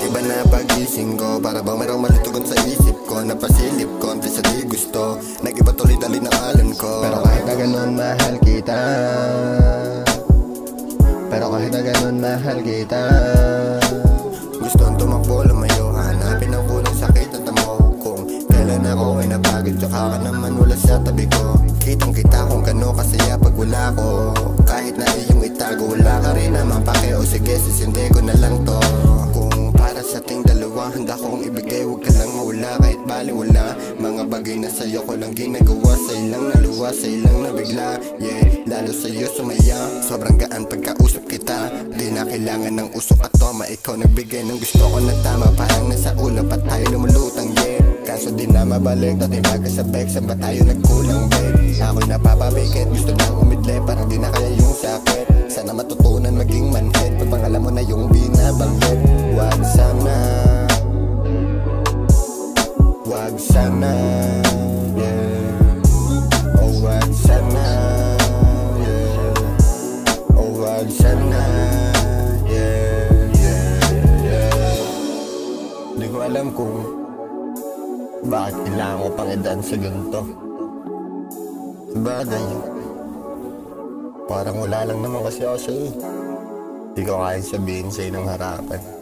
Iba na pagising ko, para bang merong malitugon sa isip ko. Napasilip konti sa di gusto, nag-iba tuloy dali ng alon ko. Pero kahit na ganun mahal kita, pero kahit na ganun mahal kita. Gusto ang tumakbo, lumayo, hanapin ang kulang sakit at tamo. Kung kailan ako ay napagod, tsaka ka naman wala sa tabi ko. Kitang kita kung gano'n kasaya pag wala ko. Kahit na iyong itago, wala ka rin naman pake. O sige, sisindi ko na lang to. Kung para sa ating dalawa, handa kong ibigay, huwag ka lang mawala kahit baliwala. Mga bagay na sa'yo ko lang ginagawa, sa ilang naluwa, sa ilang nabigla. Yeah, lalo sa'yo sumaya, sobrang gaan pagkausap kita. Di na kailangan ng usok at toma, ikaw nagbigay ng gusto ko na tama. Parang nasa ulo pa tayo lumulutang, yeah. Kaso di na mabalik, dati magkasabek, saan ba tayo nagkulang, babe? Ako'y napapabikit, gusto nang umidle, parang di na kaya yung sakit. Sana matutunan maging manhead, pag pangalan mo na yung binabanggit. Wag sana, wag sana, yeah. Oh wag sana, yeah. Oh wag sana, yeah, yeah, yeah. Di ko alam kung bakit kailangan ko pang edad sa ganito. Bagay, parang wala lang naman kasi ako sa'yo. Di ko kaya sabihin sa'yo ng harapan.